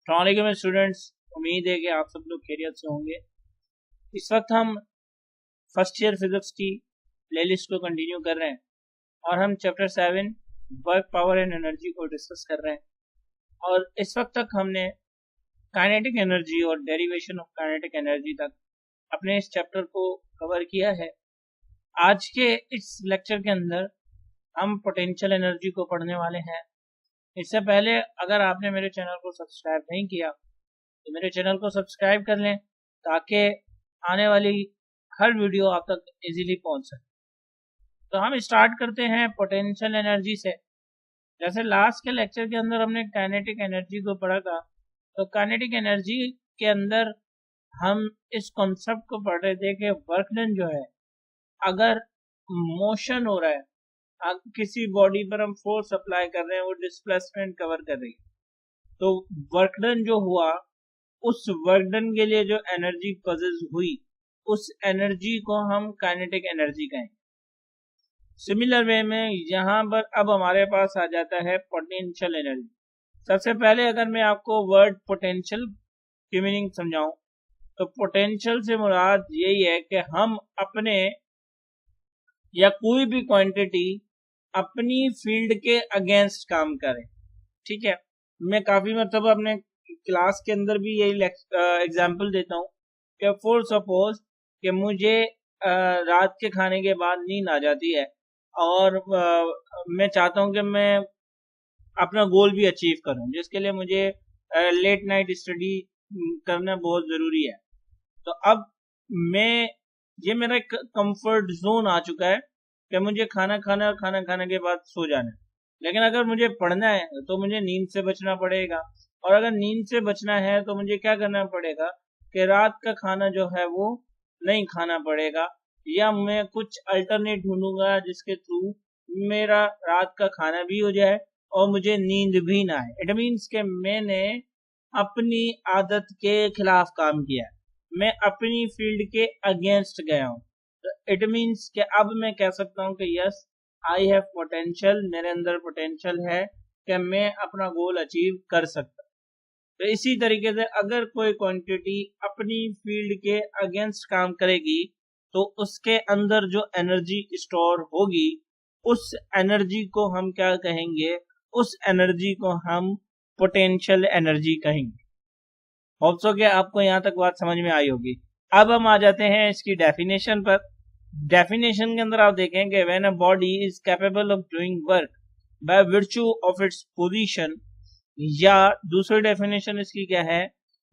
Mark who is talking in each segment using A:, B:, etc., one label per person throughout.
A: अस्सलाम स्टूडेंट्स, उम्मीद है कि आप सब लोग खैरियत से होंगे। इस वक्त हम फर्स्ट ईयर फिजिक्स की प्लेलिस्ट को कंटिन्यू कर रहे हैं और हम chapter 7 work, power and energy को डिस्कस कर रहे हैं। और इस वक्त तक हमने काइनेटिक एनर्जी और डेरिवेशन ऑफ काइनेटिक एनर्जी तक अपने इस चैप्टर को कवर किया है। आज के इस लेक्चर के अंदर हम पोटेंशियल एनर्जी को पढ़ने वाले हैं। इससे पहले अगर आपने मेरे चैनल को सब्सक्राइब नहीं किया तो मेरे चैनल को सब्सक्राइब कर लें ताकि आने वाली हर वीडियो आप तक इजीली पहुंच सके। तो हम स्टार्ट करते हैं पोटेंशियल एनर्जी से। जैसे लास्ट के लेक्चर के अंदर हमने काइनेटिक एनर्जी को पढ़ा था, तो काइनेटिक एनर्जी के अंदर हम इस कॉन्सेप्ट को पढ़ रहे थे कि वर्क डन जो है, अगर मोशन हो रहा है, किसी बॉडी पर हम फोर्स अप्लाई कर रहे हैं, वो डिस्प्लेसमेंट कवर कर रही है, तो वर्क डन जो हुआ उस वर्क डन के लिए जो एनर्जी पजेस हुई उस एनर्जी को हम काइनेटिक एनर्जी कहेंगे। सिमिलर वे में यहाँ पर अब हमारे पास आ जाता है पोटेंशियल एनर्जी। सबसे पहले अगर मैं आपको वर्ड पोटेंशियल की मीनिंग समझाऊं तो पोटेंशियल से मुराद यही है कि हम अपने या कोई भी क्वांटिटी अपनी फील्ड के अगेंस्ट काम करें। ठीक है, मैं काफी मतलब अपने क्लास के अंदर भी यही एग्जांपल देता हूँ कि फॉर सपोज कि मुझे रात के खाने के बाद नींद आ जाती है और मैं चाहता हूँ कि मैं अपना गोल भी अचीव करूँ, जिसके लिए मुझे लेट नाइट स्टडी करना बहुत जरूरी है। तो अब ये मेरा एक कंफर्ट जोन आ चुका है कि मुझे खाना खाना और खाना खाने के बाद सो जाना है। लेकिन अगर मुझे पढ़ना है तो मुझे नींद से बचना पड़ेगा, और अगर नींद से बचना है तो मुझे क्या करना पड़ेगा कि रात का खाना जो है वो नहीं खाना पड़ेगा, या मैं कुछ अल्टरनेट ढूंढूंगा जिसके थ्रू मेरा रात का खाना भी हो जाए और मुझे नींद भी ना आए। इट मीन्स कि मैंने अपनी आदत के खिलाफ काम किया, मैं अपनी फील्ड के अगेंस्ट गया हूँ। इट मीन्स कि अब मैं कह सकता हूँ कि यस आई हैव पोटेंशियल, मेरे अंदर पोटेंशियल है कि मैं अपना गोल अचीव कर सकता। तो इसी तरीके से अगर कोई क्वांटिटी अपनी फील्ड के अगेंस्ट काम करेगी तो उसके अंदर जो एनर्जी स्टोर होगी उस एनर्जी को हम क्या कहेंगे, उस एनर्जी को हम पोटेंशियल एनर्जी कहेंगे। होप सो कि आपको यहाँ तक बात समझ में आई होगी। अब हम आ जाते हैं इसकी डेफिनेशन पर। डेफिनेशन के अंदर आप देखेंगे when a body is capable of doing work by virtue of its position, या दूसरी डेफिनेशन इसकी क्या है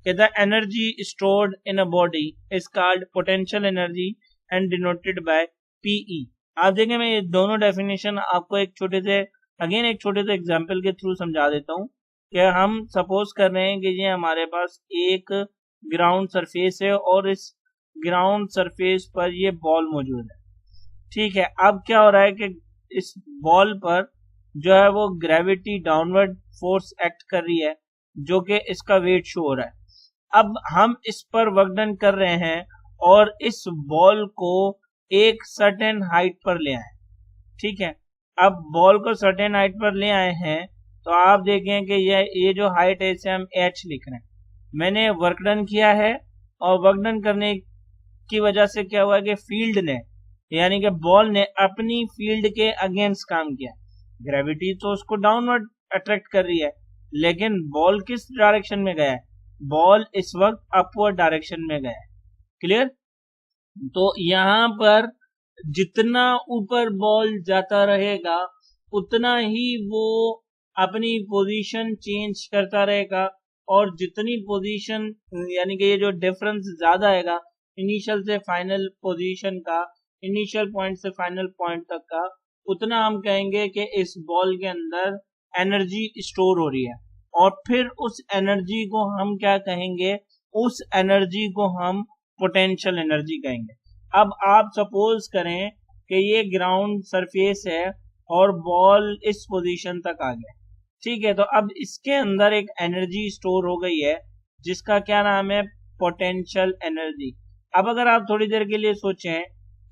A: कि the energy stored in a body is called potential energy and denoted by PE. आप देखें, मैं ये दोनों डेफिनेशन आपको एक छोटे से एग्जांपल के थ्रू समझा देता हूँ कि हम सपोज कर रहे हैं कि ये हमारे पास एक ग्राउंड सरफेस है और इस ग्राउंड सरफेस पर ये बॉल मौजूद है। ठीक है, अब क्या हो रहा है कि इस बॉल पर जो है वो ग्रेविटी डाउनवर्ड फोर्स एक्ट कर रही है, जो कि इसका वेट शो हो रहा है। अब हम इस पर वर्क डन कर रहे हैं और इस बॉल को एक सर्टेन हाइट पर ले आए। ठीक है, अब बॉल को सर्टेन हाइट पर ले आए हैं तो आप देखें कि ये जो हाइट है इसे हम h लिख रहे हैं। मैंने वर्क डन किया है और वर्क डन करने की वजह से क्या हुआ कि फील्ड ने, यानी कि बॉल ने अपनी फील्ड के अगेंस्ट काम किया। ग्रेविटी तो उसको डाउनवर्ड अट्रैक्ट कर रही है, लेकिन बॉल किस डायरेक्शन में गया है, बॉल इस वक्त अपवर्ड डायरेक्शन में गया है। क्लियर? तो यहाँ पर जितना ऊपर बॉल जाता रहेगा उतना ही वो अपनी पोजीशन चेंज करता रहेगा, और जितनी पोजीशन यानी कि ये जो डिफरेंस ज्यादा आएगा इनिशियल से फाइनल पोजीशन का, इनिशियल पॉइंट से फाइनल पॉइंट तक का, उतना हम कहेंगे कि इस बॉल के अंदर एनर्जी स्टोर हो रही है। और फिर उस एनर्जी को हम क्या कहेंगे, उस एनर्जी को हम पोटेंशियल एनर्जी कहेंगे। अब आप सपोज करें कि ये ग्राउंड सरफेस है और बॉल इस पोजीशन तक आ गया। ठीक है, तो अब इसके अंदर एक एनर्जी स्टोर हो गई है जिसका क्या नाम है, पोटेंशियल एनर्जी। अब अगर आप थोड़ी देर के लिए सोचें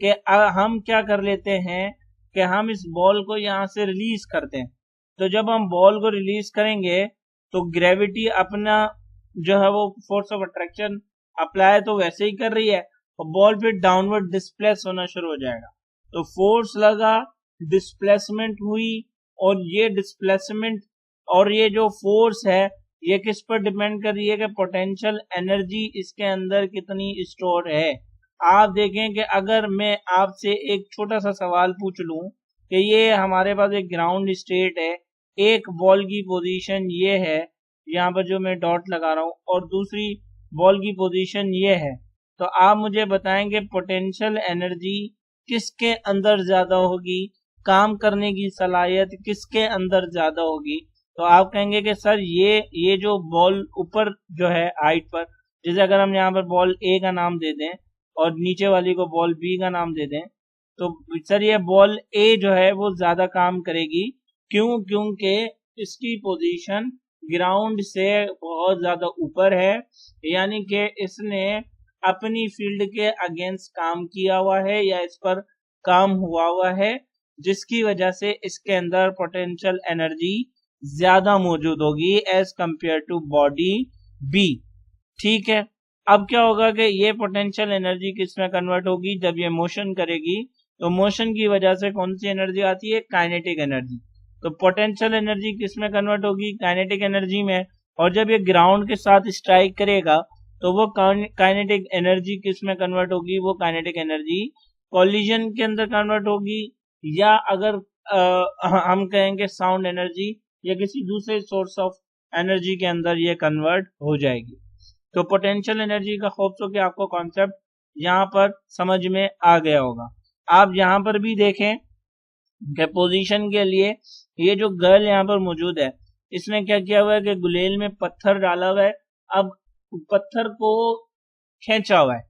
A: कि हम क्या कर लेते हैं कि हम इस बॉल को यहाँ से रिलीज करते हैं, तो जब हम बॉल को रिलीज करेंगे तो ग्रेविटी अपना जो है वो फोर्स ऑफ अट्रैक्शन अप्लाई तो वैसे ही कर रही है, और बॉल फिर डाउनवर्ड डिस्प्लेस होना शुरू हो जाएगा। तो फोर्स लगा, डिस्प्लेसमेंट हुई, और ये डिस्प्लेसमेंट और ये जो फोर्स है ये किस पर डिपेंड कर रही है कि पोटेंशियल एनर्जी इसके अंदर कितनी स्टोर है। आप देखें कि अगर मैं आपसे एक छोटा सा सवाल पूछ लूं कि ये हमारे पास एक ग्राउंड स्टेट है, एक बॉल की पोजीशन ये है, यहाँ पर जो मैं डॉट लगा रहा हूँ, और दूसरी बॉल की पोजीशन ये है, तो आप मुझे बताएंगे पोटेंशियल एनर्जी किसके अंदर ज्यादा होगी, काम करने की सलाहियत किसके अंदर ज्यादा होगी। तो आप कहेंगे कि सर ये जो बॉल ऊपर जो है हाइट पर, जैसे अगर हम यहाँ पर बॉल ए का नाम दे दें और नीचे वाली को बॉल बी का नाम दे दें, तो सर ये बॉल ए जो है वो ज्यादा काम करेगी। क्यों? क्योंकि इसकी पोजीशन ग्राउंड से बहुत ज्यादा ऊपर है, यानी कि इसने अपनी फील्ड के अगेंस्ट काम किया हुआ है या इस पर काम हुआ है, जिसकी वजह से इसके अंदर पोटेंशियल एनर्जी ज्यादा मौजूद होगी as compare to body B. ठीक है, अब क्या होगा कि ये पोटेंशियल एनर्जी किस में कन्वर्ट होगी, जब ये मोशन करेगी तो मोशन की वजह से कौन सी एनर्जी आती है, काइनेटिक एनर्जी। तो पोटेंशियल एनर्जी किस में कन्वर्ट होगी, काइनेटिक एनर्जी में। और जब ये ग्राउंड के साथ स्ट्राइक करेगा तो वो काइनेटिक एनर्जी किस में कन्वर्ट होगी, वो काइनेटिक एनर्जी कॉलिजन के अंदर कन्वर्ट होगी, या अगर हम कहेंगे साउंड एनर्जी या किसी दूसरे सोर्स ऑफ एनर्जी के अंदर ये कन्वर्ट हो जाएगी। तो पोटेंशियल एनर्जी का होप्स हो कि आपको कॉन्सेप्ट यहाँ पर समझ में आ गया होगा। आप यहाँ पर भी देखें कि पोजीशन के लिए ये जो गर्ल यहाँ पर मौजूद है, इसने क्या किया हुआ है कि गुलेल में पत्थर डाला हुआ है, अब पत्थर को खींचा हुआ है।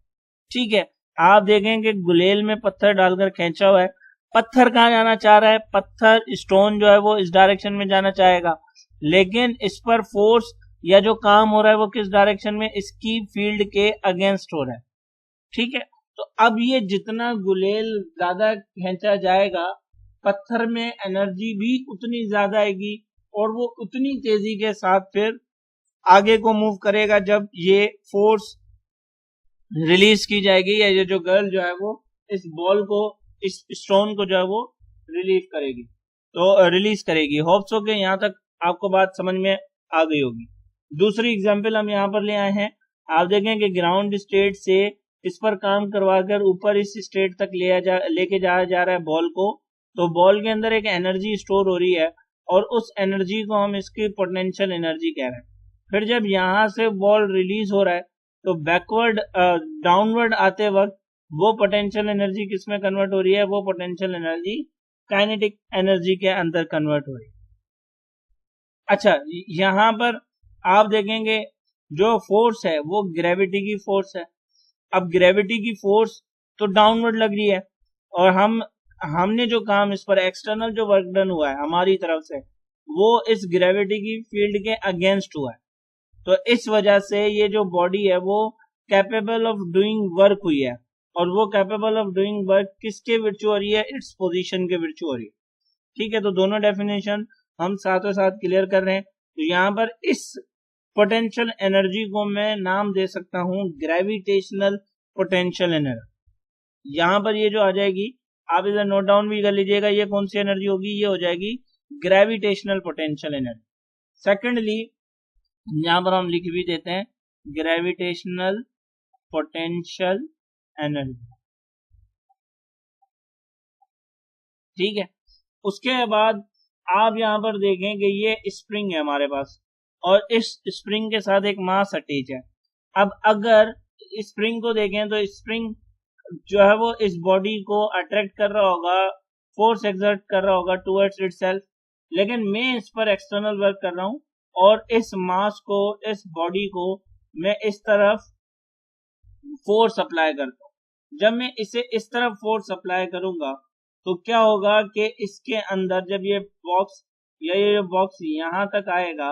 A: ठीक है, आप देखें कि गुलेल में पत्थर डालकर खींचा हुआ है, पत्थर कहाँ जाना चाह रहा है, पत्थर स्टोन जो है वो इस डायरेक्शन में जाना चाहेगा, लेकिन इस पर फोर्स या जो काम हो रहा है वो किस डायरेक्शन में, इसकी फील्ड के अगेंस्ट हो रहा है। ठीक है, तो अब ये जितना गुलेल ज्यादा खींचा जाएगा, पत्थर में एनर्जी भी उतनी ज्यादा आएगी और वो उतनी तेजी के साथ फिर आगे को मूव करेगा जब ये फोर्स रिलीज की जाएगी, या ये जो गर्ल जो है वो इस बॉल को, इस स्टोन को जो है वो रिलीज करेगी। होप्स हो के यहाँ तक आपको बात समझ में आ गई होगी। दूसरी एग्जांपल हम यहाँ पर ले आए हैं। आप देखें कि ग्राउंड स्टेट से इस पर काम करवाकर ऊपर इस स्टेट तक लेके जाया जा रहा है बॉल को, तो बॉल के अंदर एक एनर्जी स्टोर हो रही है और उस एनर्जी को हम इसकी पोटेंशियल एनर्जी कह रहे हैं। फिर जब यहाँ से बॉल रिलीज हो रहा है तो बैकवर्ड डाउनवर्ड आते वक्त वो पोटेंशियल एनर्जी किस में कन्वर्ट हो रही है, वो पोटेंशियल एनर्जी काइनेटिक एनर्जी के अंदर कन्वर्ट हो रही है। अच्छा, यहाँ पर आप देखेंगे जो फोर्स है वो ग्रेविटी की फोर्स है। अब ग्रेविटी की फोर्स तो डाउनवर्ड लग रही है, और हमने जो काम इस पर एक्सटर्नल जो वर्क डन हुआ है हमारी तरफ से, वो इस ग्रेविटी की फील्ड के अगेंस्ट हुआ है। तो इस वजह से ये जो बॉडी है वो कैपेबल ऑफ डूइंग वर्क हुई है, और वो कैपेबल ऑफ डूइंग वर्क किसके विर्चू हो रही है, इट्स पोजीशन के विर्चू हो रही है। ठीक है, तो दोनों डेफिनेशन हम साथों साथ क्लियर कर रहे हैं। तो यहाँ पर इस पोटेंशियल एनर्जी को मैं नाम दे सकता हूं ग्रेविटेशनल पोटेंशियल एनर्जी। यहाँ पर ये जो आ जाएगी, आप इधर नोट डाउन भी कर लीजिएगा, ये कौन सी एनर्जी होगी, ये हो जाएगी ग्रेविटेशनल पोटेंशियल एनर्जी। सेकेंडली यहाँ पर हम लिख भी देते हैं ग्रेविटेशनल पोटेंशियल एनर्जी। ठीक है, उसके बाद आप यहाँ पर देखें कि ये स्प्रिंग है हमारे पास, और इस स्प्रिंग के साथ एक मास अटैच है। अब अगर स्प्रिंग को देखें तो स्प्रिंग जो है वो इस बॉडी को अट्रैक्ट कर रहा होगा, फोर्स एक्सर्ट कर रहा होगा टुवर्ड्स इटसेल्फ, लेकिन मैं इस पर एक्सटर्नल वर्क कर रहा हूं और इस मास को, इस बॉडी को मैं इस तरफ फोर्स अप्लाई करता हूं। जब मैं इसे इस तरफ फोर्स अप्लाई करूंगा तो क्या होगा कि इसके अंदर जब ये बॉक्स या ये बॉक्स यहां तक आएगा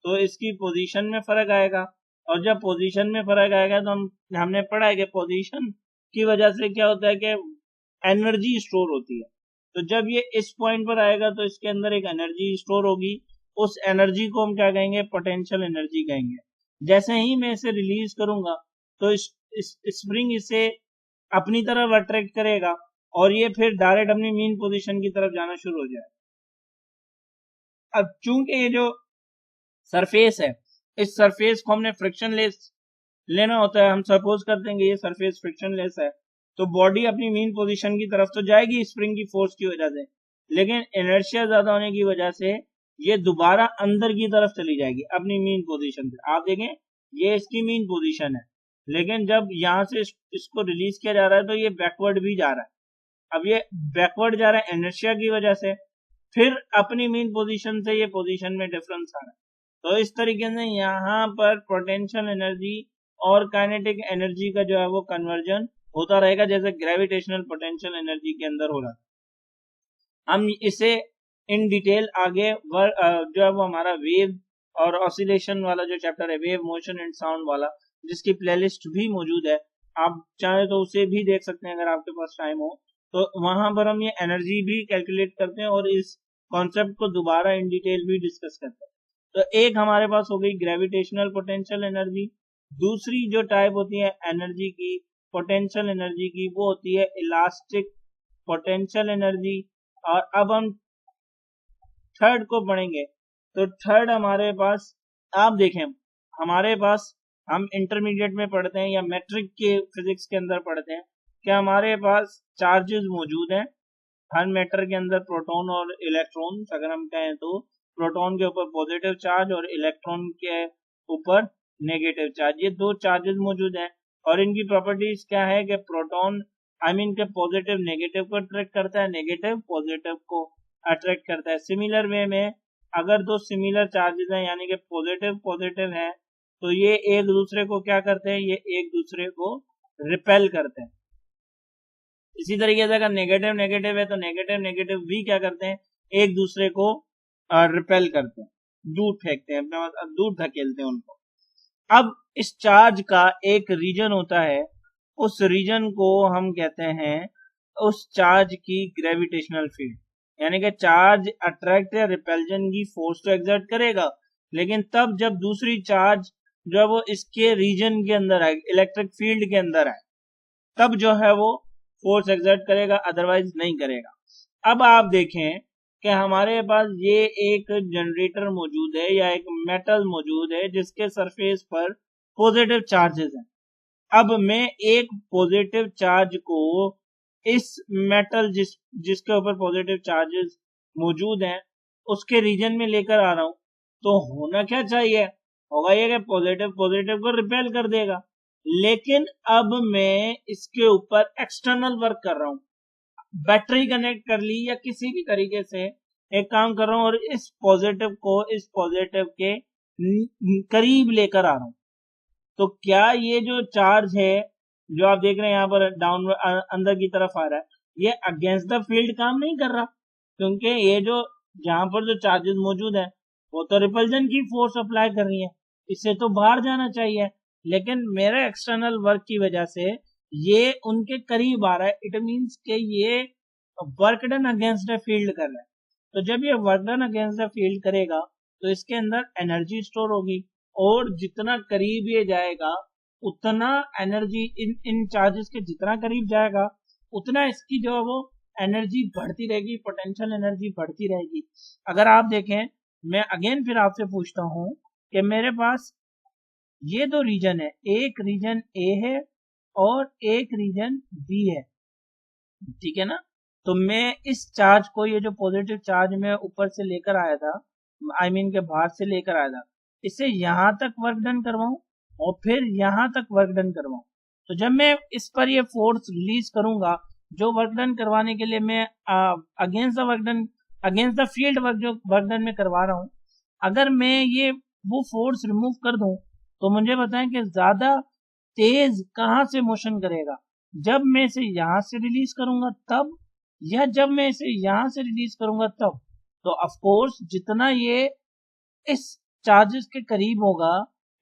A: तो इसकी पोजीशन में फर्क आएगा, और जब पोजीशन में फर्क आएगा तो हमने पढ़ा है कि पोजीशन की वजह से क्या होता है कि एनर्जी स्टोर होती है। तो जब ये इस पॉइंट पर आएगा तो इसके अंदर एक एनर्जी स्टोर होगी, उस एनर्जी को हम क्या कहेंगे, पोटेंशियल एनर्जी कहेंगे। जैसे ही मैं इसे रिलीज करूंगा तो स्प्रिंग इसे अपनी तरफ अट्रैक्ट करेगा और ये फिर डायरेक्ट अपनी मीन पोजीशन की तरफ जाना शुरू हो जाए। अब चूंकि ये जो सरफेस है, इस सरफेस को हमने फ्रिक्शनलेस लेना होता है, हम सपोज करते हैं कि ये सरफेस फ्रिक्शनलेस है, तो बॉडी अपनी मीन पोजीशन की तरफ तो जाएगी स्प्रिंग की फोर्स की वजह से, लेकिन इनर्शिया ज्यादा होने की वजह से ये दोबारा अंदर की तरफ चली जाएगी अपनी मीन पोजीशन पे। आप देखें ये इसकी मीन पोजीशन है, लेकिन जब यहाँ से इसको रिलीज किया जा रहा है तो ये बैकवर्ड भी जा रहा है। अब ये बैकवर्ड जा रहा है इनर्शिया की वजह से, फिर अपनी मीन पोजीशन से ये पोजीशन में डिफरेंस आ रहा है। तो इस तरीके से यहाँ पर पोटेंशियल एनर्जी और काइनेटिक एनर्जी का जो है वो कन्वर्जन होता रहेगा, जैसे ग्रेविटेशनल पोटेंशियल एनर्जी के अंदर हो रहा है। हम इसे इन डिटेल आगे जो है वो हमारा वेव और ऑसिलेशन वाला जो चैप्टर है, वेव मोशन एंड साउंड वाला, जिसकी प्लेलिस्ट भी मौजूद है, आप चाहे तो उसे भी देख सकते हैं अगर आपके पास टाइम हो। तो वहां पर हम ये एनर्जी भी कैलकुलेट करते हैं और इस कॉन्सेप्ट को दोबारा इन डिटेल भी डिस्कस करते हैं। तो एक हमारे पास हो गई ग्रेविटेशनल पोटेंशियल एनर्जी। दूसरी जो टाइप होती है एनर्जी की, पोटेंशियल एनर्जी की, वो होती है इलास्टिक पोटेंशियल एनर्जी। और अब हम थर्ड को पढ़ेंगे। तो थर्ड हमारे पास, आप देखें हमारे पास, हम इंटरमीडिएट में पढ़ते हैं या मैट्रिक के फिजिक्स के अंदर पढ़ते हैं कि हमारे पास चार्जेस मौजूद हैं हर मैटर के अंदर, प्रोटॉन और इलेक्ट्रॉन। अगर हम कहें तो प्रोटॉन के ऊपर पॉजिटिव चार्ज और इलेक्ट्रॉन के ऊपर नेगेटिव चार्ज, ये दो चार्जेस मौजूद हैं। और इनकी प्रॉपर्टीज क्या है कि प्रोटॉन के पॉजिटिव नेगेटिव को अट्रैक्ट करता है, नेगेटिव पॉजिटिव को अट्रैक्ट करता है। सिमिलर वे में अगर दो सिमिलर चार्जेस हैं यानी कि पॉजिटिव पॉजिटिव है, तो ये एक दूसरे को क्या करते हैं, ये एक दूसरे को रिपेल करते हैं। इसी तरीके से अगर नेगेटिव नेगेटिव है तो नेगेटिव नेगेटिव भी क्या करते हैं, एक दूसरे को रिपेल करते हैं, दूर फेंकते हैं, दूर धकेलते हैं उनको। अब इस चार्ज का एक रीजन होता है, उस रीजन को हम कहते हैं उस चार्ज की ग्रेविटेशनल फील्ड, यानी कि चार्ज अट्रैक्ट या रिपेल्जन की फोर्स तो एग्जर्ट करेगा, लेकिन तब जब दूसरी चार्ज जो है वो इसके रीजन के अंदर आए, इलेक्ट्रिक फील्ड के अंदर आए, तब जो है वो फोर्स एग्जर्ट करेगा, अदरवाइज नहीं करेगा। अब आप देखें कि हमारे पास ये एक जनरेटर मौजूद है या एक मेटल मौजूद है जिसके सरफेस पर पॉजिटिव चार्जेस हैं। अब मैं एक पॉजिटिव चार्ज को इस मेटल जिसके ऊपर पॉजिटिव चार्जेस मौजूद हैं उसके रीजन में लेकर आ रहा हूं, तो होना क्या चाहिए, होगा ये कि पॉजिटिव पॉजिटिव को रिपेल कर देगा। लेकिन अब मैं इसके ऊपर एक्सटर्नल वर्क कर रहा हूं, बैटरी कनेक्ट कर ली या किसी भी तरीके से एक काम कर रहा हूं और इस पॉजिटिव को इस पॉजिटिव के करीब लेकर आ रहा हूं। तो क्या ये जो चार्ज है जो आप देख रहे हैं यहाँ पर डाउन अंदर की तरफ आ रहा है, ये अगेंस्ट द फील्ड काम नहीं कर रहा, क्योंकि ये जो जहां पर जो चार्जेस मौजूद है वो तो रिपल्जन की फोर्स अप्लाई कर रही है, इससे तो बाहर जाना चाहिए। लेकिन मेरे एक्सटर्नल वर्क की वजह से ये उनके करीब आ रहा है, इट मीन्स के ये work done against the field कर रहा है। तो जब ये work done against the field करेगा तो इसके अंदर एनर्जी स्टोर होगी, और जितना करीब ये जाएगा उतना एनर्जी इन चार्जेस के जितना करीब जाएगा उतना इसकी जो है वो एनर्जी बढ़ती रहेगी, पोटेंशियल एनर्जी बढ़ती रहेगी। अगर आप देखें, मैं अगेन फिर आपसे पूछता हूं कि मेरे पास ये दो रीजन है, एक रीजन ए है और एक रीजन बी है, ठीक है ना। तो मैं इस चार्ज को, ये जो पॉजिटिव चार्ज मैं ऊपर से लेकर आया था, के बाहर से लेकर आया था, इसे यहां तक वर्क डन करवाऊं और फिर यहां तक वर्क डन करवाऊं। तो जब मैं इस पर ये फोर्स रिलीज करूंगा, जो वर्क डन करवाने के लिए मैं against the work done, against the field work जो वर्क डन में करवा रहा हूं, अगर मैं ये वो फोर्स रिमूव कर दूं तो मुझे बताएं कि ज्यादा तेज कहां से मोशन करेगा, जब मैं इसे यहां से रिलीज करूंगा तब, या जब मैं इसे यहां से रिलीज करूंगा तब। तो ऑफ कोर्स जितना ये इस चार्जेस के करीब होगा,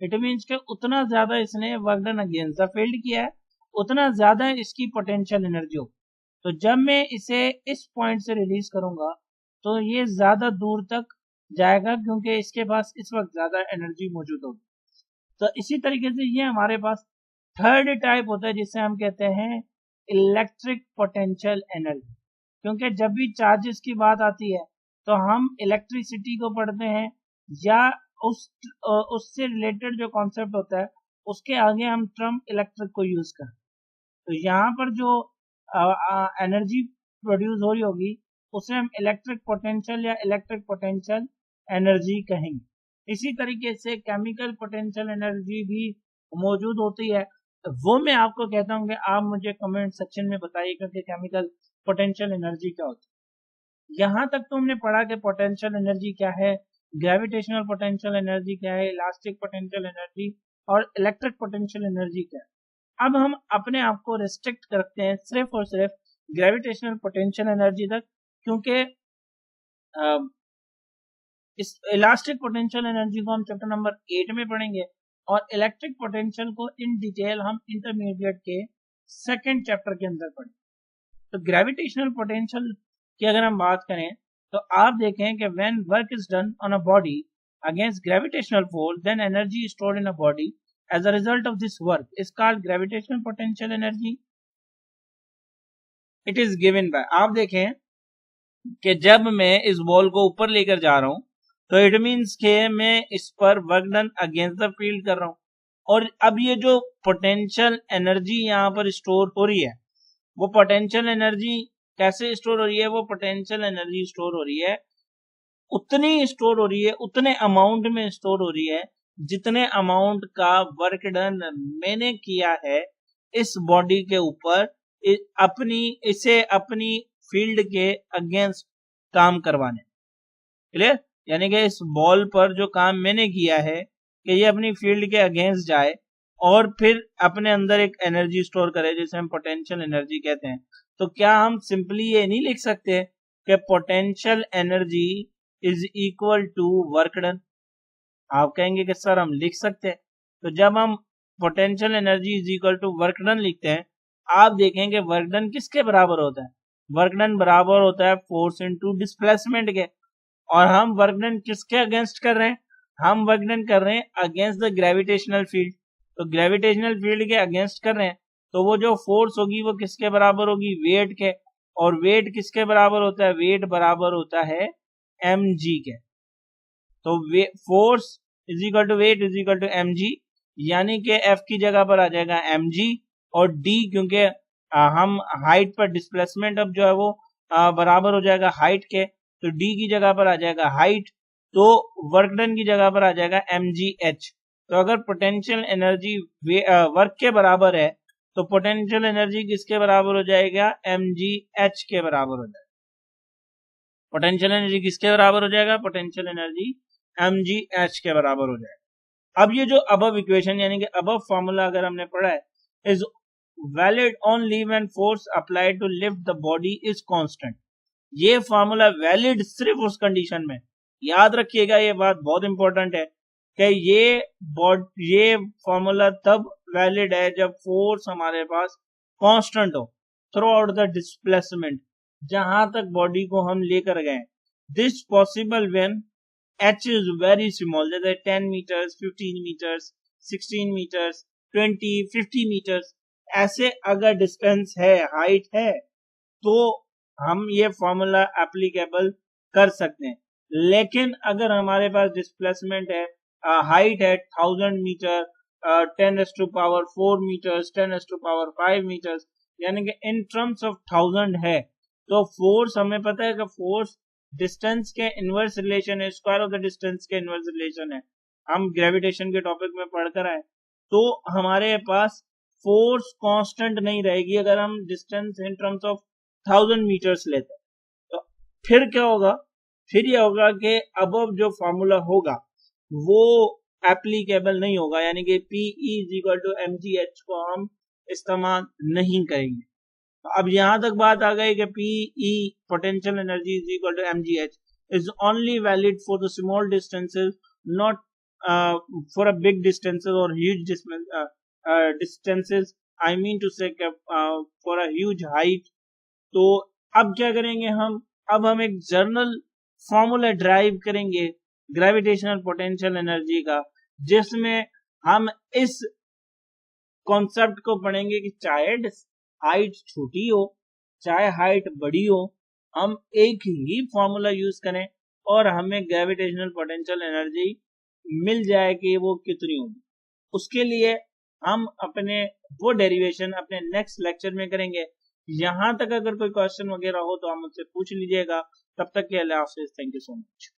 A: इट मीन्स के उतना ज्यादा इसने work done against the field किया है, उतना ज्यादा इसकी पोटेंशियल एनर्जी हो। तो जब मैं इसे इस पॉइंट से रिलीज करूंगा तो ये ज्यादा दूर तक जाएगा, क्योंकि इसके पास इस वक्त ज्यादा एनर्जी मौजूद होगी। तो इसी तरीके से ये हमारे पास थर्ड टाइप होता है जिसे हम कहते हैं इलेक्ट्रिक पोटेंशियल एनर्जी। क्योंकि जब भी चार्जेस की बात आती है तो हम इलेक्ट्रिसिटी को पढ़ते हैं या उससे रिलेटेड जो कॉन्सेप्ट होता है उसके आगे हम टर्म इलेक्ट्रिक को यूज करते हैं। तो यहाँ पर जो एनर्जी प्रोड्यूस हो रही होगी उसे हम इलेक्ट्रिक पोटेंशियल या इलेक्ट्रिक पोटेंशियल एनर्जी कहेंगे। इसी तरीके से केमिकल पोटेंशियल एनर्जी भी मौजूद होती है, तो वो मैं आपको कहता हूँ कि आप मुझे कमेंट सेक्शन में बताइएगा कि केमिकल पोटेंशियल एनर्जी क्या होती है। यहाँ तक तो हमने पढ़ा कि पोटेंशियल एनर्जी क्या है, ग्रेविटेशनल पोटेंशियल एनर्जी क्या है, इलास्टिक पोटेंशियल एनर्जी और इलेक्ट्रिक पोटेंशियल एनर्जी क्या है। अब हम अपने आप को रिस्ट्रिक्ट करते हैं सिर्फ और सिर्फ ग्रेविटेशनल पोटेंशियल एनर्जी तक, क्योंकि इस इलास्टिक पोटेंशियल एनर्जी को हम चैप्टर नंबर 8 में पढ़ेंगे और इलेक्ट्रिक पोटेंशियल को इन डिटेल हम इंटरमीडिएट के सेकंड चैप्टर के अंदर पढ़ेंगे। तो ग्रेविटेशनल पोटेंशियल की अगर हम बात करें तो आप देखें कि when work is done on a body against gravitational force then energy stored in a body as a result of this work is called gravitational potential energy. It is given by, आप देखें कि जब मैं इस ball को ऊपर लेकर जा रहा हूं तो इट मीन्स के मैं इस पर work done against the field कर रहा हूं, और अब ये जो पोटेंशियल एनर्जी यहाँ पर स्टोर हो रही है वो पोटेंशियल एनर्जी कैसे स्टोर हो रही है, वो पोटेंशियल एनर्जी स्टोर हो रही है उतनी स्टोर हो रही है, उतने अमाउंट में स्टोर हो रही है जितने अमाउंट का वर्क डन मैंने किया है इस बॉडी के ऊपर इसे अपनी फील्ड के अगेंस्ट काम करवाने। क्लियर? यानी कि इस बॉल पर जो काम मैंने किया है कि ये अपनी फील्ड के अगेंस्ट जाए और फिर अपने अंदर एक एनर्जी स्टोर करे जिसे हम पोटेंशियल एनर्जी कहते हैं। तो क्या हम सिंपली ये नहीं लिख सकते कि potential energy is equal to work done? आप कहेंगे कि सर हम लिख सकते हैं। तो जब हम potential energy is equal to work done लिखते हैं, आप देखेंगे वर्क डन किसके बराबर होता है? वर्क डन बराबर होता है फोर्स इनटू डिस्प्लेसमेंट के, और हम वर्क डन किसके अगेंस्ट कर रहे हैं? हम वर्क डन कर रहे हैं अगेंस्ट द ग्रेविटेशनल फील्ड। तो ग्रेविटेशनल फील्ड के अगेंस्ट कर रहे हैं तो वो जो फोर्स होगी वो किसके बराबर होगी? वेट के, और वेट किसके बराबर होता है? वेट बराबर होता है mg के। तो force is equal to weight is equal to mg, यानी कि f की जगह पर आ जाएगा mg, और d क्योंकि हम हाइट पर डिस्प्लेसमेंट अब जो है वो बराबर हो जाएगा हाइट के, तो d की जगह पर आ जाएगा हाइट, तो वर्क डन की जगह पर आ जाएगा mgh। तो अगर पोटेंशियल एनर्जी वर्क के बराबर है तो पोटेंशियल एनर्जी किसके बराबर हो जाएगा? mgh के बराबर हो जाएगा। पोटेंशियल एनर्जी किसके बराबर हो जाएगा? पोटेंशियल एनर्जी mgh के बराबर हो जाएगा। अब ये जो अबव इक्वेशन यानी कि अबव फॉर्मूला अगर हमने पढ़ा है, is valid only when force applied to lift the body is constant. ये फॉर्मूला वैलिड सिर्फ उस कंडीशन में, याद रखिएगा ये बात बहुत इंपॉर्टेंट है कि ये फॉर्मूला तब वैलिड है जब फोर्स हमारे पास कांस्टेंट हो थ्रू आउट द डिस्प्लेसमेंट, जहां तक बॉडी को हम लेकर गए। This possible when h is very small, जैसे 10 मीटर्स, 15 मीटर्स, 16 मीटर्स, 20, 50 मीटर्स, ऐसे अगर डिस्टेंस है, हाइट है, तो हम ये फॉर्मूला एप्लीकेबल कर सकते हैं। लेकिन अगर हमारे पास डिस्प्लेसमेंट है, हाइट है 1000 मीटर, 10⁴ मीटर्स, 10⁵ मीटर्स, यानी कि इन टर्म्स ऑफ 1000 है, तो फोर्स हमें पता है कि फोर्स डिस्टेंस के इनवर्स रिलेशन है, स्क्वायर ऑफ द डिस्टेंस के इनवर्स रिलेशन है, हम ग्रेविटेशन के टॉपिक में पढ़कर आए। तो हमारे पास फोर्स कांस्टेंट नहीं रहेगी अगर हम distance in terms of 1000 metres लेते हैं। तो फिर क्या होगा? फिर यह होगा कि अबव जो फॉर्मूला होगा वो एप्लीकेबल नहीं होगा, यानी कि PE is equal to mgh को हम इस्तेमाल नहीं करेंगे। अब यहां तक बात आ गई कि PE potential energy is equal to mgh is only valid for the small distances, not for a big distances और huge distances, I mean to say for a huge height. तो अब क्या करेंगे हम? अब हम एक जर्नल फॉर्मूला ड्राइव करेंगे ग्रेविटेशनल पोटेंशियल एनर्जी का, जिसमें हम इस कॉन्सेप्ट को पढ़ेंगे कि चाहे हाइट छोटी हो चाहे हाइट बड़ी हो, हम एक ही फॉर्मूला यूज करें और हमें ग्रेविटेशनल पोटेंशियल एनर्जी मिल जाए कि वो कितनी होगी। उसके लिए हम अपने वो डेरिवेशन अपने नेक्स्ट लेक्चर में करेंगे। यहाँ तक अगर कोई क्वेश्चन वगैरह हो तो हम मुझसे पूछ लीजिएगा। तब तक के लिए थैंक यू सो मच।